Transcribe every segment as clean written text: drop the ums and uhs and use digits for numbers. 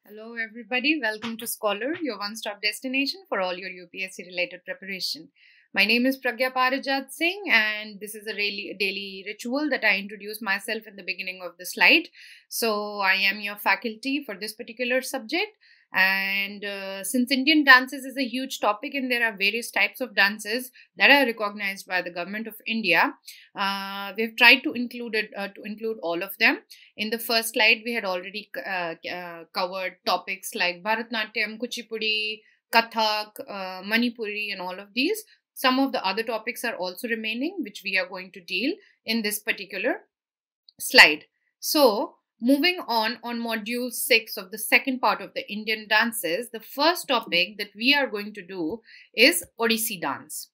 Hello everybody, welcome to Skholar, your one-stop destination for all your UPSC related preparation. My name is Pragya Singh and this is a daily ritual that I introduce myself in the beginning of the slide. So I am your faculty for this particular subject, and since Indian dances is a huge topic and there are various types of dances that are recognized by the government of India, we've tried to include all of them. In the first slide, we had already covered topics like Bharatnatyam, Kuchipudi, Kathak, Manipuri, and all of these. Some of the other topics are also remaining, which we are going to deal in this particular slide. So, moving on module 6 of the second part of the Indian dances, the first topic that we are going to do is Odissi Dance.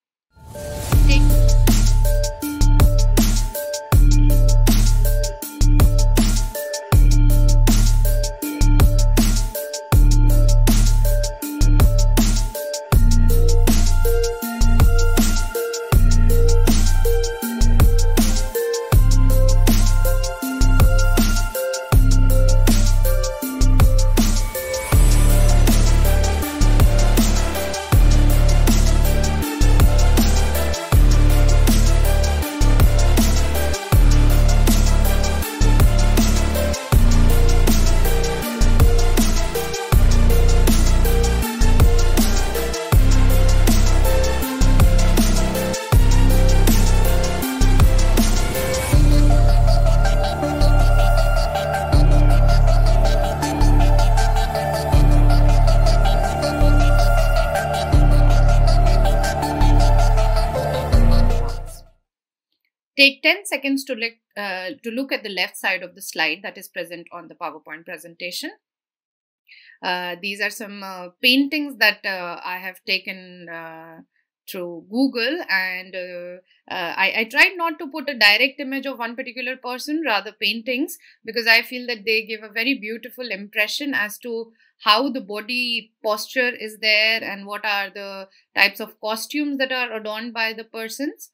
Take 10 seconds to look at the left side of the slide that is present on the PowerPoint presentation. These are some paintings that I have taken through Google, and I tried not to put a direct image of one particular person, rather paintings, because I feel that they give a very beautiful impression as to how the body posture is there and what are the types of costumes that are adorned by the persons,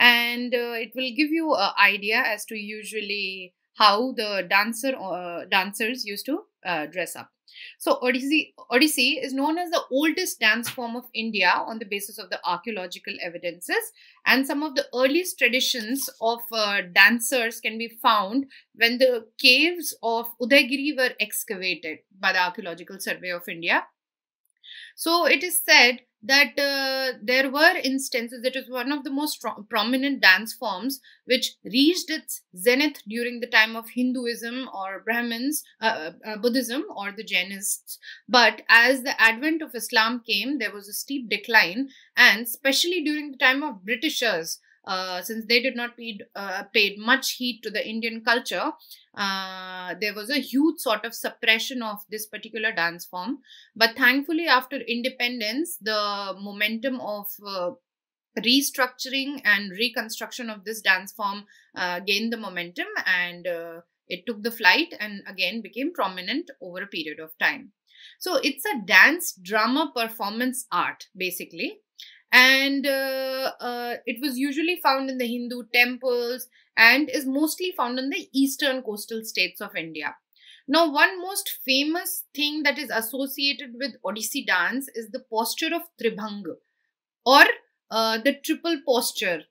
and it will give you an idea as to usually how the dancers used to dress up. So Odissi is known as the oldest dance form of India on the basis of the archaeological evidences, and some of the earliest traditions of dancers can be found when the caves of Udaygiri were excavated by the Archaeological Survey of India. So it is said that there were instances, it is one of the most prominent dance forms which reached its zenith during the time of Hinduism or Buddhism or the Jainists. But as the advent of Islam came, there was a steep decline, and especially during the time of Britishers, since they did not paid much heed to the Indian culture, there was a huge sort of suppression of this particular dance form. But thankfully, after independence, the momentum of restructuring and reconstruction of this dance form gained the momentum, and it took the flight and again became prominent over a period of time. So it's a dance drama performance art, basically. And it was usually found in the Hindu temples and is mostly found in the eastern coastal states of India. Now, one most famous thing that is associated with Odissi dance is the posture of Tribhang, or the triple posture,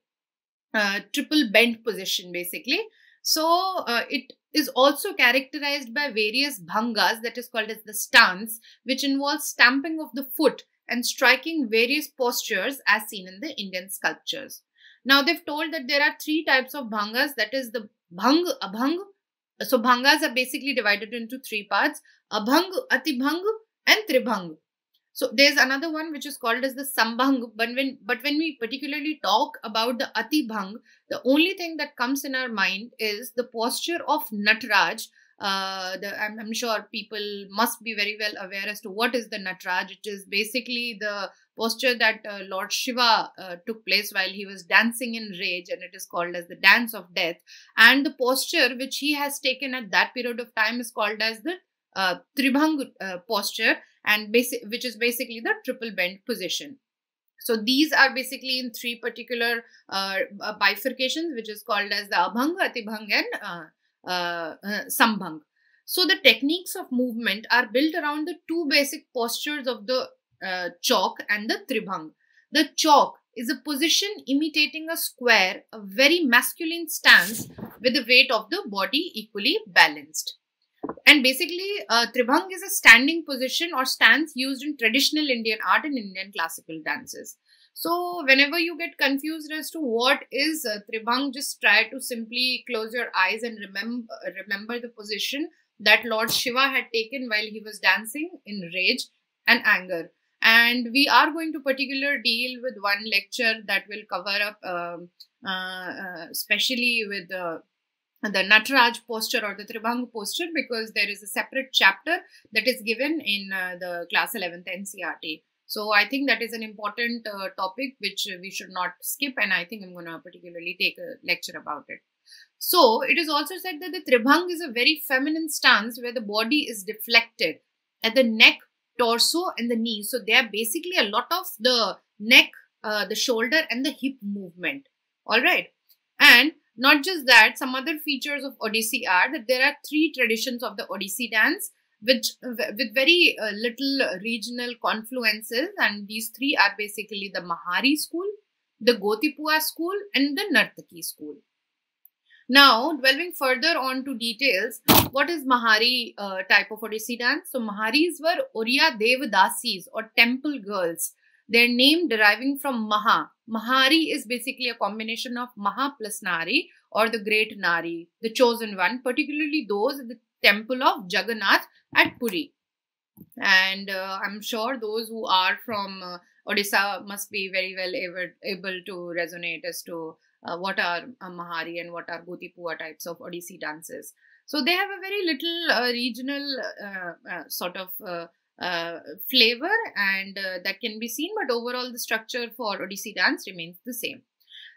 triple bent position, basically. So it is also characterized by various bhangas, that is called as the stance, which involves stamping of the foot and striking various postures as seen in the Indian sculptures. Now, they've told that there are 3 types of bhangas, that is the bhang, abhang. So bhangas are basically divided into 3 parts: abhang, atibhang, and tribhang. So there's another one which is called as the sambhang, but when we particularly talk about the atibhang, the only thing that comes in our mind is the posture of Nataraj. I'm sure people must be very well aware as to what is the Nataraj. It is basically the posture that Lord Shiva took place while he was dancing in rage, and it is called as the dance of death. And the posture which he has taken at that period of time is called as the Tribhang posture, and which is basically the triple bend position. So these are basically in 3 particular bifurcations, which is called as the abhang, atibhang, and sambhang. So the techniques of movement are built around the two basic postures of the chalk and the tribhang. The chalk is a position imitating a square, a very masculine stance with the weight of the body equally balanced. And basically, tribhang is a standing position or stance used in traditional Indian art and Indian classical dances. So, whenever you get confused as to what is tribhang, just try to simply close your eyes and remember the position that Lord Shiva had taken while he was dancing in rage and anger. And we are going to particularly deal with one lecture that will cover up, especially with the Nataraj posture or the Tribhang posture, because there is a separate chapter that is given in the class 11th NCERT. So I think that is an important topic which we should not skip, and I think I'm going to particularly take a lecture about it. So it is also said that the Tribhang is a very feminine stance where the body is deflected at the neck, torso and the knee. So they are basically a lot of the neck, the shoulder and the hip movement. All right. And not just that, some other features of Odissi are that there are three traditions of the Odissi dance with very little regional confluences, and these three are basically the Mahari school, the Gotipua school and the Nartaki school. Now, delving further on to details, what is Mahari type of Odissi dance? So, Maharis were Oriya Devadasis or temple girls. Their name deriving from Maha. Mahari is basically a combination of Maha plus Nari or the great Nari, the chosen one, particularly those in the temple of Jagannath at Puri. And I'm sure those who are from Odisha must be very well able to resonate as to what are Mahari and what are Gotipua types of Odissi dances. So they have a very little regional sort of flavor, and that can be seen, but overall the structure for Odissi dance remains the same.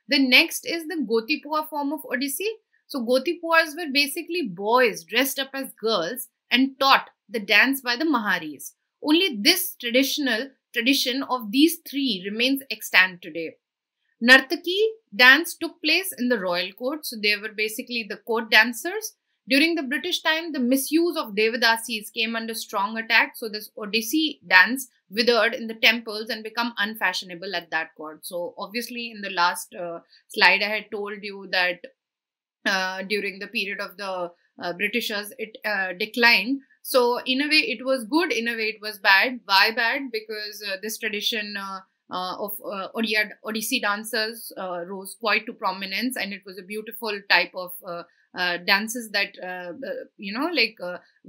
The next is the Gotipua form of Odissi. So Gotipuas were basically boys dressed up as girls and taught the dance by the Maharis. Only this tradition of these three remains extant today. Nartaki dance took place in the royal court, so they were basically the court dancers. During the British time, the misuse of Devadasis came under strong attack, so this Odissi dance withered in the temples and become unfashionable at that court. So obviously in the last slide I had told you that during the period of the Britishers it declined. So in a way it was good, in a way it was bad. Why bad? Because this tradition of Odissi dancers rose quite to prominence, and it was a beautiful type of dances that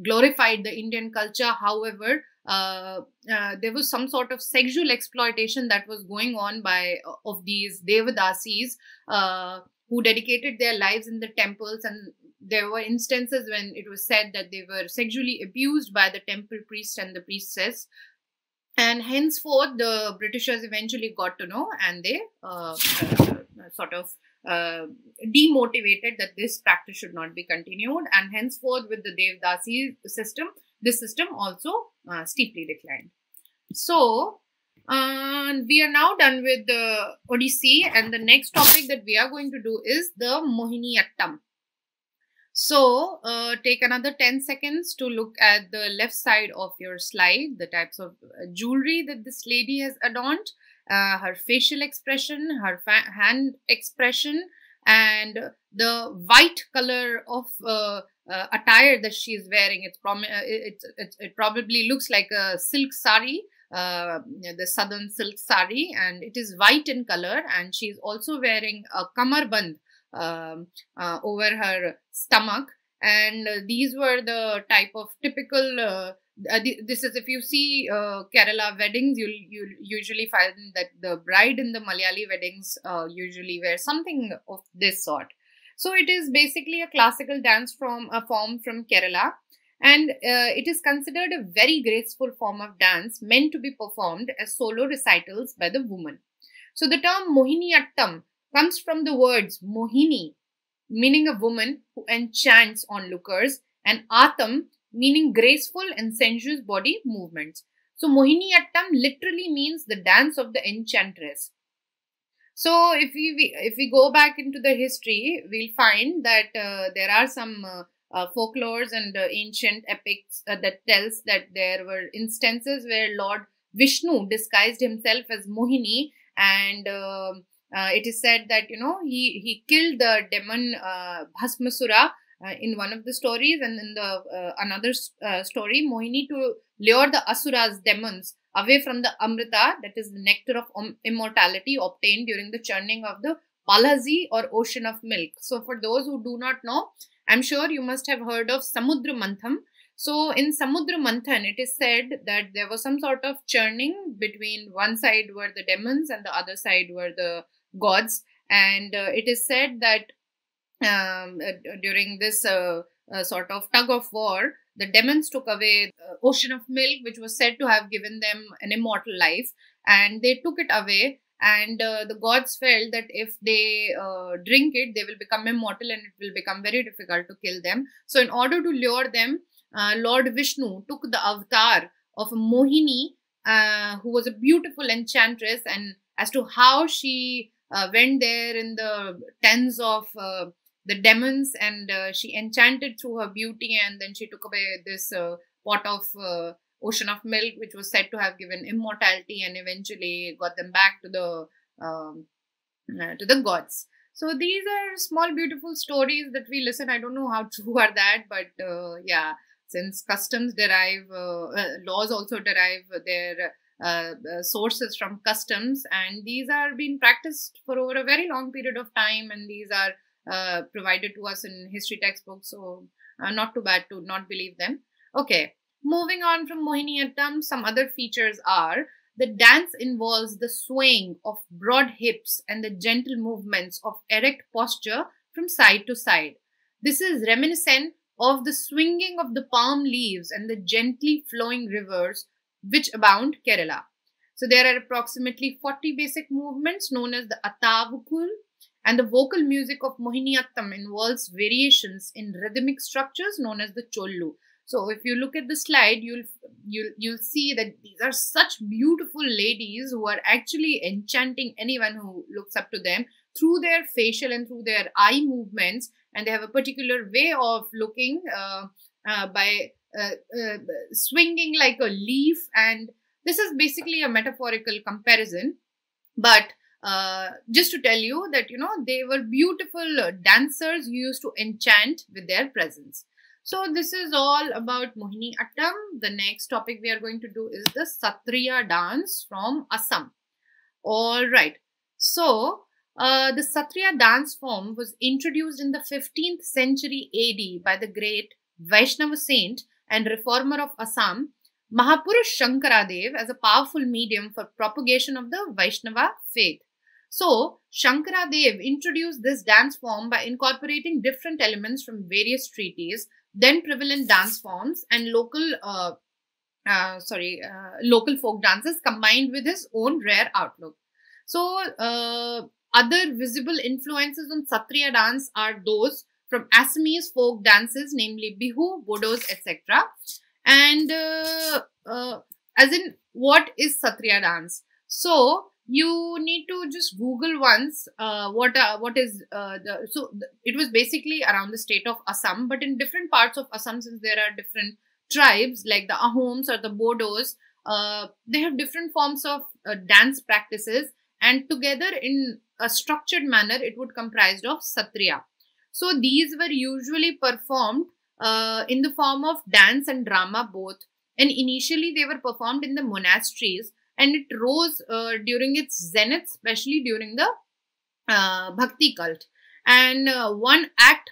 glorified the Indian culture. However, there was some sort of sexual exploitation that was going on by of these Devadasis who dedicated their lives in the temples, and there were instances when it was said that they were sexually abused by the temple priest and the priestess. And henceforth, the Britishers eventually got to know, and they sort of demotivated that this practice should not be continued. And henceforth, with the Devdasi system, this system also steeply declined. So, we are now done with the Odissi, and the next topic that we are going to do is the Mohini Attam. So, take another 10 seconds to look at the left side of your slide, the types of jewelry that this lady has adorned, her facial expression, her hand expression, and the white color of attire that she is wearing. It probably looks like a silk sari, the southern silk sari, and it is white in color, and she is also wearing a kamarband over her stomach. And these were the type of typical this is, if you see Kerala weddings, you'll usually find that the bride in the Malayali weddings usually wear something of this sort. So it is basically a classical dance from a form from Kerala, and it is considered a very graceful form of dance meant to be performed as solo recitals by the woman. So the term Mohini Attam comes from the words Mohini, meaning a woman who enchants onlookers, and Atam, meaning graceful and sensuous body movements. So Mohini Attam literally means the dance of the enchantress. So if we go back into the history, we'll find that there are some folklores and ancient epics that tells that there were instances where Lord Vishnu disguised himself as Mohini, and it is said that he killed the demon Bhasmasura in one of the stories, and in the another story, Mohini, to lure the asuras, demons, away from the amrita, that is the nectar of immortality obtained during the churning of the Palazi or ocean of milk. So for those who do not know, I'm sure you must have heard of Samudra Mantham. So in Samudra Manthan, it is said that there was some sort of churning between one side were the demons and the other side were the gods. And it is said that during this sort of tug of war, the demons took away the ocean of milk, which was said to have given them an immortal life, and they took it away. And the gods felt that if they drink it, they will become immortal and it will become very difficult to kill them. So in order to lure them, Lord Vishnu took the avatar of a Mohini, who was a beautiful enchantress, and as to how she went there in the tens of the demons, and she enchanted through her beauty, and then she took away this pot of ocean of milk, which was said to have given immortality, and eventually got them back to the gods. So these are small beautiful stories that we listen. I don't know how true are that, but yeah, since customs derive, laws also derive their sources from customs, and these are being practiced for over a very long period of time, and these are provided to us in history textbooks, so not too bad to not believe them. Okay, moving on from Mohiniyattam, some other features are the dance involves the swaying of broad hips and the gentle movements of erect posture from side to side. This is reminiscent of the swinging of the palm leaves and the gently flowing rivers which abound Kerala. So there are approximately 40 basic movements known as the Attavukul, and the vocal music of Mohiniyattam involves variations in rhythmic structures known as the Chollu. So if you look at the slide, you'll see that these are such beautiful ladies who are actually enchanting anyone who looks up to them through their facial and through their eye movements, and they have a particular way of looking by swinging like a leaf. And this is basically a metaphorical comparison, but just to tell you that they were beautiful dancers who used to enchant with their presence. So this is all about Mohiniyattam. The next topic we are going to do is the Satria Dance from Assam. All right. So the Satria dance form was introduced in the 15th century AD by the great Vaishnava saint and reformer of Assam, Mahapurush Shankaradev, as a powerful medium for propagation of the Vaishnava faith. So Shankaradev introduced this dance form by incorporating different elements from various treaties, then prevalent dance forms, and local folk dances combined with his own rare outlook. So other visible influences on Satria dance are those from Assamese folk dances, namely Bihu, Bodos, etc. And as in, what is Satria dance? So you need to just Google once what is it was basically around the state of Assam, but in different parts of Assam, since there are different tribes like the Ahoms or the Bodos, they have different forms of dance practices, and together in a structured manner it would comprised of Satria. So these were usually performed in the form of dance and drama both, and initially they were performed in the monasteries, and it rose during its zenith, especially during the Bhakti cult. And one act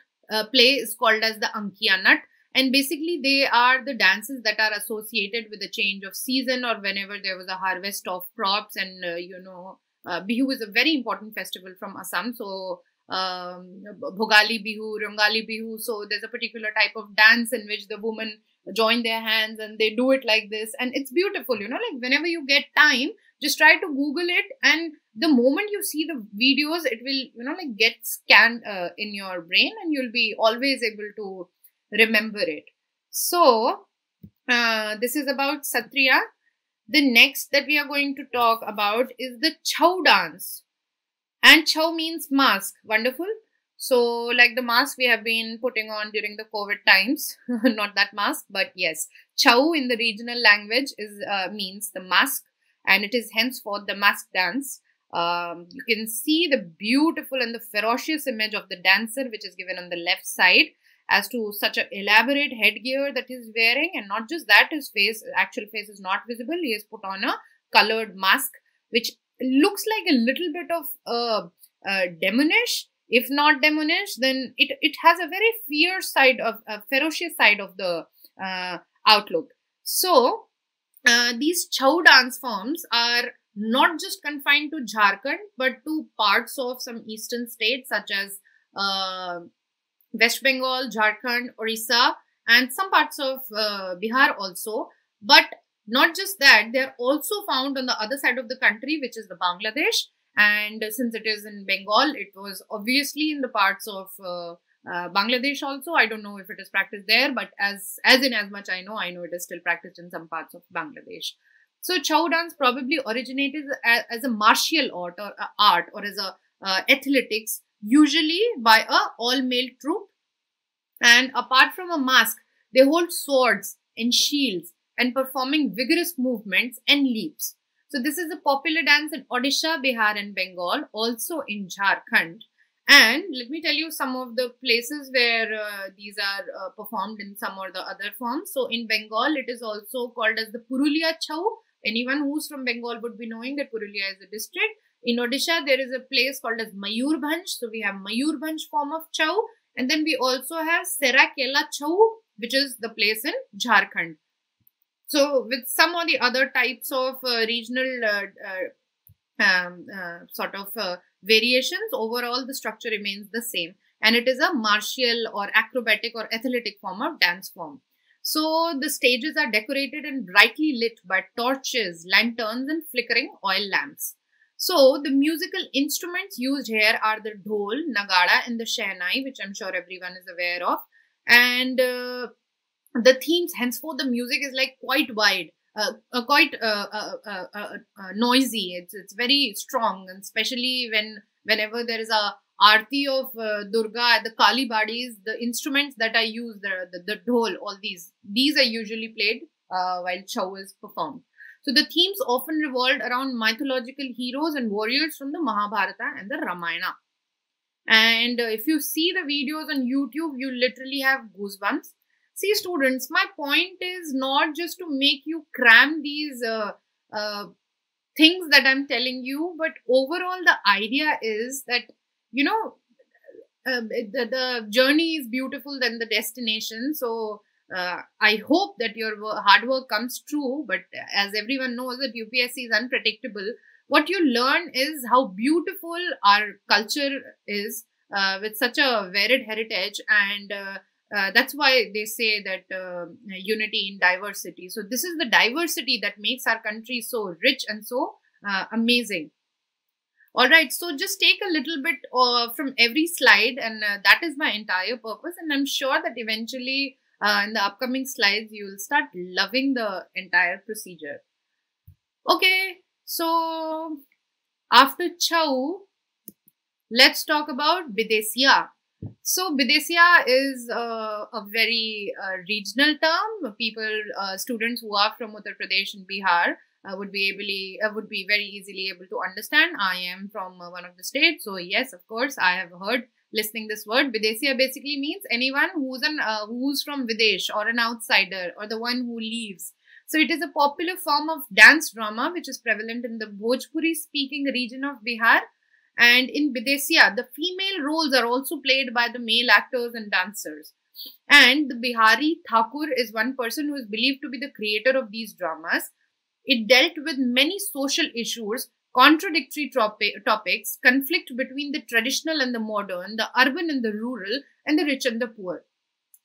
play is called as the Ankiya Nat, and basically they are the dances that are associated with the change of season or whenever there was a harvest of crops. And Bihu is a very important festival from Assam. So Bhogali Bihu, Rangali Bihu. So there's a particular type of dance in which the women join their hands and they do it like this, and it's beautiful. Like whenever you get time, just try to Google it, and the moment you see the videos, it will like get scanned in your brain, and you'll be always able to remember it. So this is about Satria. The next that we are going to talk about is the Chow Dance. And Chow means mask. Wonderful. So, like the mask we have been putting on during the COVID times, not that mask, but yes, Chow in the regional language is means the mask, and it is henceforth the mask dance. You can see the beautiful and the ferocious image of the dancer, which is given on the left side, as to such an elaborate headgear that he is wearing, and not just that, his face, actual face, is not visible. He has put on a colored mask, which looks like a little bit of demonish. If not demonish, then it has a very fierce side of a ferocious side of the outlook. So these Chow dance forms are not just confined to Jharkhand, but to parts of some eastern states such as West Bengal, Jharkhand, Odisha, and some parts of Bihar also. But not just that, they are also found on the other side of the country, which is the Bangladesh. And since it is in Bengal, it was obviously in the parts of Bangladesh also. I don't know if it is practiced there, but as much I know it is still practiced in some parts of Bangladesh. So Chow dance probably originated as a martial art or as a athletics, usually by a all-male troupe. And apart from a mask, they hold swords and shields and performing vigorous movements and leaps. So this is a popular dance in Odisha, Bihar and Bengal, also in Jharkhand. And let me tell you some of the places where these are performed in some or the other forms. So in Bengal, it is also called as the Purulia Chow. Anyone who's from Bengal would be knowing that Purulia is a district. In Odisha, there is a place called as Mayurbhanj. So we have Mayurbhanj form of Chow. And then we also have Serakela Chow, which is the place in Jharkhand. So with some of the other types of regional sort of variations, overall the structure remains the same. And it is a martial or acrobatic or athletic form of dance form. So the stages are decorated and brightly lit by torches, lanterns and flickering oil lamps. So the musical instruments used here are the dhol, nagada and the shehnai, which I'm sure everyone is aware of. And the themes, henceforth, the music is like quite wide, quite noisy. It's very strong, and especially whenever there is a arti of Durga at the Kali Badis, the instruments that are used, the dhol, all these are usually played while Chow is performed. So the themes often revolved around mythological heroes and warriors from the Mahabharata and the Ramayana. And if you see the videos on YouTube, you literally have goosebumps. See, students, my point is not just to make you cram these things that I'm telling you, but overall the idea is that, you know, the journey is beautiful than the destination. So I hope that your hard work comes true, but as everyone knows that UPSC is unpredictable, what you learn is how beautiful our culture is with such a varied heritage, and that's why they say that unity in diversity. So this is the diversity that makes our country so rich and so amazing. All right, so just take a little bit from every slide, and that is my entire purpose. And I'm sure that eventually in the upcoming slides, you will start loving the entire procedure. Okay, so after Chow, let's talk about Vidisha. So Vidisha is a very regional term. People, students who are from Uttar Pradesh and Bihar would be very easily able to understand. I am from one of the states, so yes, of course, I have heard listening this word. Vidisha basically means anyone who's from Videsh, or an outsider, or the one who leaves. So it is a popular form of dance drama which is prevalent in the Bhojpuri speaking region of Bihar. And in Vidisha, the female roles are also played by the male actors and dancers. And the Bihari Thakur is one person who is believed to be the creator of these dramas. It dealt with many social issues, contradictory topics, conflict between the traditional and the modern, the urban and the rural, and the rich and the poor.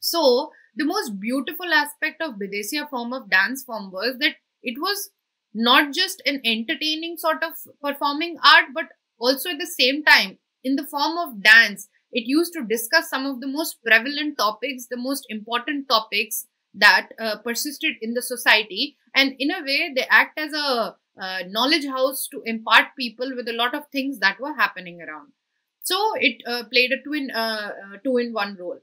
So, the most beautiful aspect of Vidisha form of dance form was that it was not just an entertaining sort of performing art, but also at the same time, in the form of dance, it used to discuss some of the most prevalent topics, the most important topics that persisted in the society. And in a way, they act as a knowledge house to impart people with a lot of things that were happening around. So it played a two-in-one role.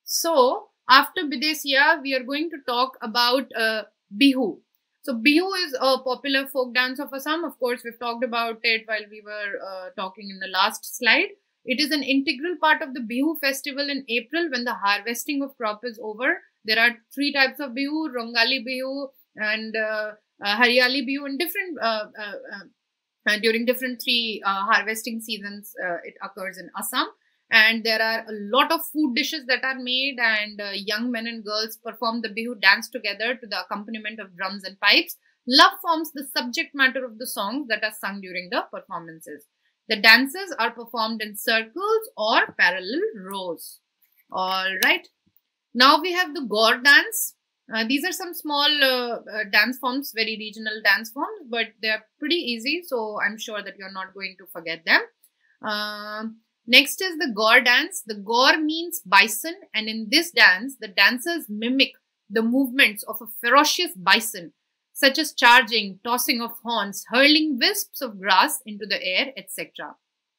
So after Vidisha, we are going to talk about Bihu. So Bihu is a popular folk dance of Assam. Of course, we've talked about it while we were talking in the last slide. It is an integral part of the Bihu festival in April when the harvesting of crop is over. There are three types of Bihu: Rongali Bihu and Haryali Bihu, and different during different three harvesting seasons. It occurs in Assam. And there are a lot of food dishes that are made, and young men and girls perform the Bihu dance together to the accompaniment of drums and pipes. Love forms the subject matter of the songs that are sung during the performances. The dances are performed in circles or parallel rows. All right. Now we have the Gore dance. These are some small dance forms, very regional dance forms, but they are pretty easy. So I'm sure that you're not going to forget them. Next is the Gore dance. The Gore means bison, and in this dance, the dancers mimic the movements of a ferocious bison, such as charging, tossing of horns, hurling wisps of grass into the air, etc.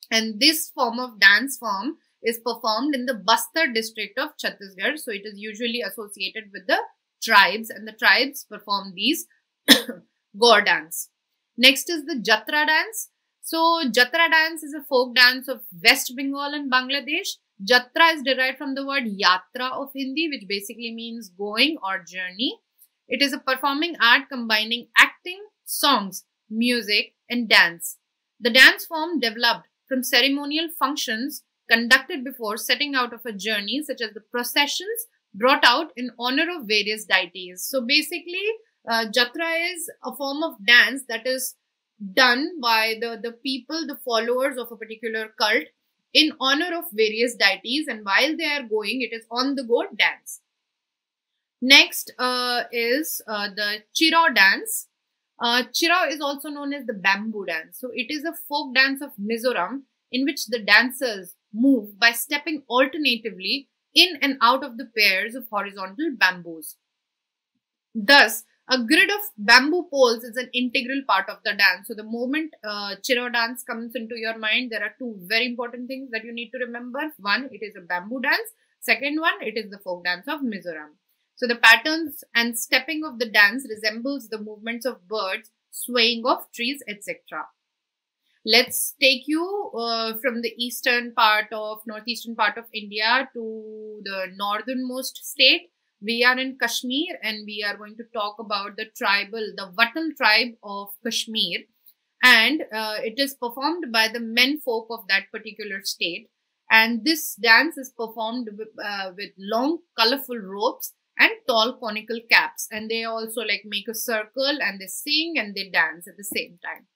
And this form of dance form is performed in the Bastar district of Chhattisgarh. So it is usually associated with the tribes, and the tribes perform these Gore dance. Next is the Jatra dance. So, Jatra dance is a folk dance of West Bengal and Bangladesh. Jatra is derived from the word yatra of Hindi, which basically means going or journey. It is a performing art combining acting, songs, music, and dance. The dance form developed from ceremonial functions conducted before setting out of a journey, such as the processions brought out in honor of various deities. So, basically, Jatra is a form of dance that is done by the people, the followers of a particular cult in honor of various deities, and while they are going, it is on the go dance. Next is the Chirao dance. Chirao is also known as the bamboo dance. So it is a folk dance of Mizoram in which the dancers move by stepping alternatively in and out of the pairs of horizontal bamboos. Thus, a grid of bamboo poles is an integral part of the dance. So the moment Chirao dance comes into your mind, there are two very important things that you need to remember. One, it is a bamboo dance. Second one, it is the folk dance of Mizoram. So the patterns and stepping of the dance resembles the movements of birds, swaying of trees, etc. Let's take you from the northeastern part of India to the northernmost state. We are in Kashmir, and we are going to talk about the Vatal tribe of Kashmir. And it is performed by the men folk of that particular state. And this dance is performed with long, colorful ropes and tall conical caps. And they also make a circle, and they sing and they dance at the same time.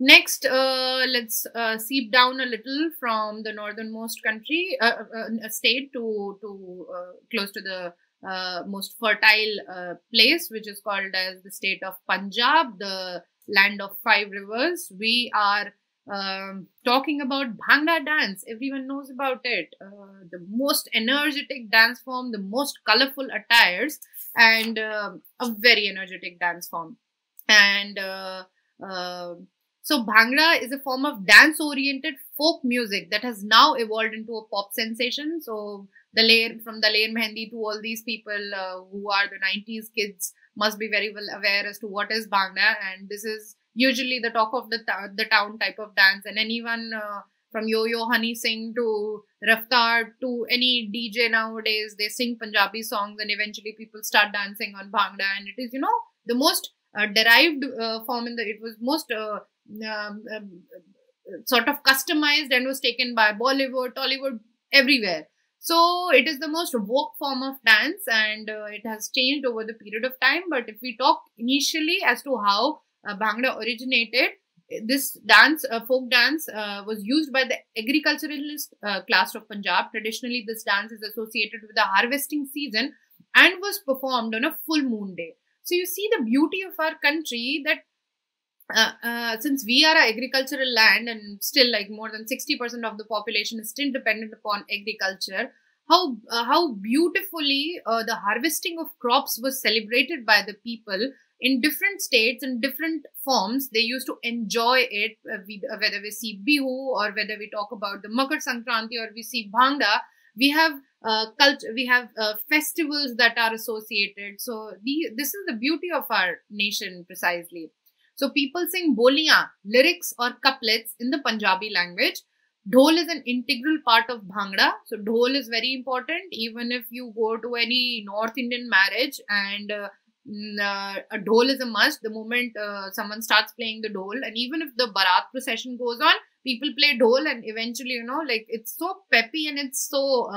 Next, let's seep down a little from the northernmost state to close to the most fertile place, which is called as the state of Punjab, the land of 5 rivers. We are talking about Bhangra dance. Everyone knows about it. The most energetic dance form, the most colorful attires, and a very energetic dance form. And so Bhangra is a form of dance-oriented folk music that has now evolved into a pop sensation. So from the Layer Mehendi to all these people who are the 90s kids must be very well aware as to what is Bhangra, and this is usually the talk of the town type of dance. And anyone from Yo-Yo Honey Singh to Raftar to any DJ nowadays, they sing Punjabi songs, and eventually people start dancing on Bhangra. And it is, the most derived form it was most sort of customized and was taken by Bollywood, Tollywood, everywhere. So it is the most woke form of dance, and it has changed over the period of time. But if we talk initially as to how Bhangra originated, this dance, folk dance, was used by the agriculturalist class of Punjab. Traditionally, this dance is associated with the harvesting season and was performed on a full moon day. So you see the beauty of our country that since we are an agricultural land, and still more than 60% of the population is still dependent upon agriculture, how beautifully the harvesting of crops was celebrated by the people in different states and different forms. They used to enjoy it, whether we see Bihu or whether we talk about the Makar Sankranti or we see Bhangra. We have culture, we have festivals that are associated. So this is the beauty of our nation precisely. So people sing boliyan, lyrics or couplets in the Punjabi language. Dhol is an integral part of Bhangra. So dhol is very important. Even if you go to any North Indian marriage and a dhol is a must. The moment someone starts playing the dhol, and even if the Barat procession goes on, people play dhol, and eventually, like it's so peppy and it's so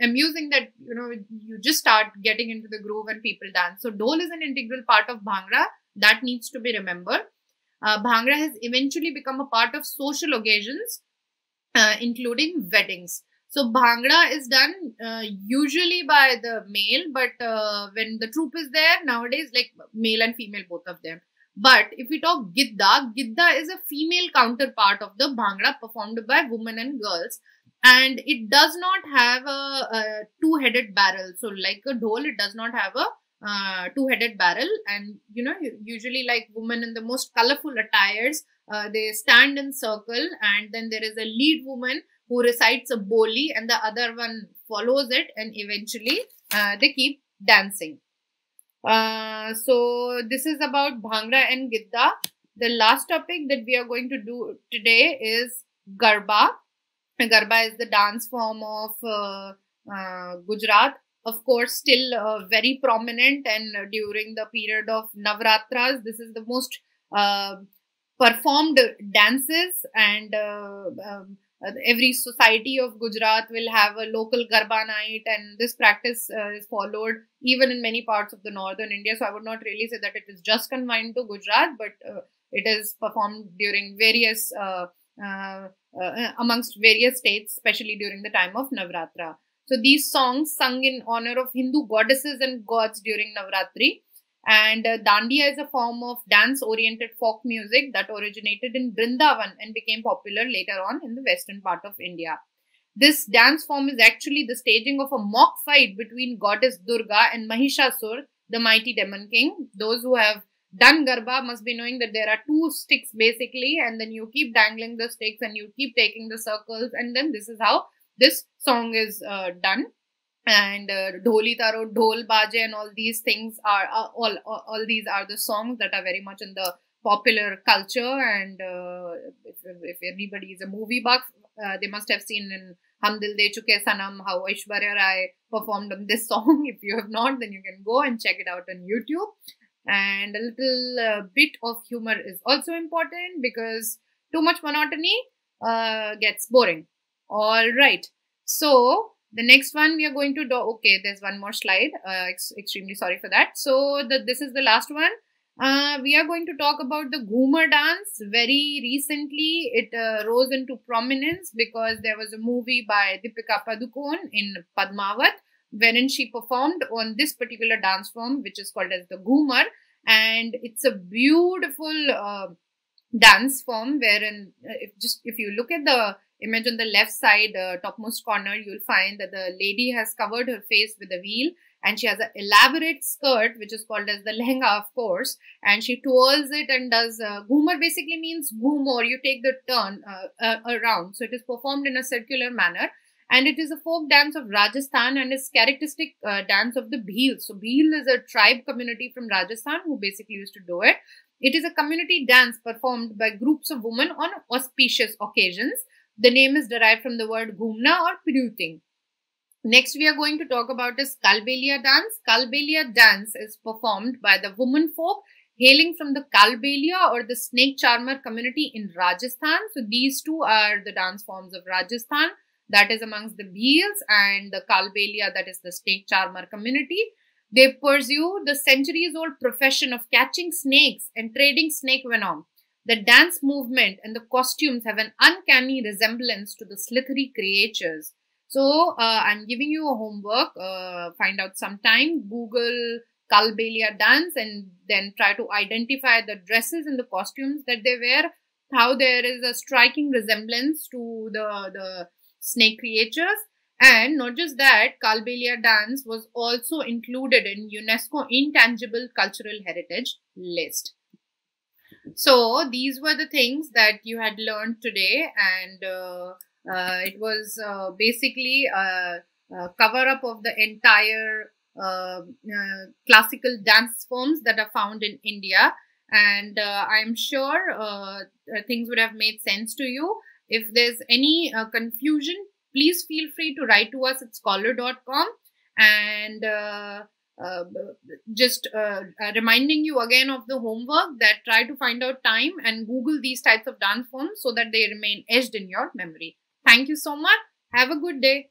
amusing that you just start getting into the groove and people dance. So dhol is an integral part of Bhangra. That needs to be remembered. Bhangra has eventually become a part of social occasions, including weddings. So Bhangra is done usually by the male, but when the troupe is there nowadays, like male and female, both of them. But if we talk Gidda, Gidda is a female counterpart of the Bhangra performed by women and girls. And it does not have a two-headed barrel. So like a dhol, it does not have a two-headed barrel. And, usually like women in the most colorful attires, they stand in circle, and then there is a lead woman who recites a boli and the other one follows it, and eventually they keep dancing. So this is about Bhangra and Gidda. The last topic that we are going to do today is Garba. Garba is the dance form of Gujarat. Of course, still very prominent, and during the period of Navratras, this is the most performed dances, and every society of Gujarat will have a local Garba night, and this practice is followed even in many parts of the northern India. So I would not really say that it is just confined to Gujarat, but it is performed during various amongst various states, especially during the time of Navratra. So these songs sung in honor of Hindu goddesses and gods during Navratri. And Dandiya is a form of dance-oriented folk music that originated in Vrindavan and became popular later on in the western part of India. This dance form is actually the staging of a mock fight between goddess Durga and Mahishasur, the mighty demon king. Those who have done Garba must be knowing that there are two sticks basically, and then you keep dangling the sticks and you keep taking the circles, and then this is how this song is done. And Dholi Taro, Dhol Baje, and all these things are all these are the songs that are very much in the popular culture. And if anybody is a movie buff, they must have seen in Hum Dil De Chuke Sanam how Aishwarya Rai performed on this song. If you have not, then you can go and check it out on YouTube. And a little bit of humor is also important, because too much monotony gets boring. All right. So the next one we are going to do. Okay, there's one more slide. Extremely sorry for that. So this is the last one. We are going to talk about the Goomer dance. Very recently, it rose into prominence because there was a movie by Deepika Padukone in Padmavat, wherein she performed on this particular dance form, which is called as the Goomer. And it's a beautiful dance form wherein if you look at the image on the left side, topmost corner, you'll find that the lady has covered her face with a veil, and she has an elaborate skirt, which is called as the lehenga, of course, and she twirls it and does Goomer basically means Goomer. You take the turn around. So it is performed in a circular manner, and it is a folk dance of Rajasthan and is characteristic dance of the Bhil. So Bhil is a tribe community from Rajasthan who basically used to do it. It is a community dance performed by groups of women on auspicious occasions. The name is derived from the word Ghumna or Piruting. Next, we are going to talk about is Kalbelia dance. Kalbelia dance is performed by the women folk hailing from the Kalbelia or the snake charmer community in Rajasthan. So these two are the dance forms of Rajasthan, that is amongst the Bhils, and the Kalbelia, that is the snake charmer community. They pursue the centuries-old profession of catching snakes and trading snake venom. The dance movement and the costumes have an uncanny resemblance to the slithery creatures. So, I'm giving you a homework. Find out sometime. Google Kalbelia dance and then try to identify the dresses and the costumes that they wear. How there is a striking resemblance to the snake creatures. And not just that, Kalbelia dance was also included in UNESCO Intangible Cultural Heritage list. So these were the things that you had learned today, and it was basically a cover up of the entire classical dance forms that are found in India. And I'm sure things would have made sense to you. If there's any confusion, please feel free to write to us at scholar.com. And just reminding you again of the homework, that try to find out time and Google these types of dance forms so that they remain etched in your memory. Thank you so much. Have a good day.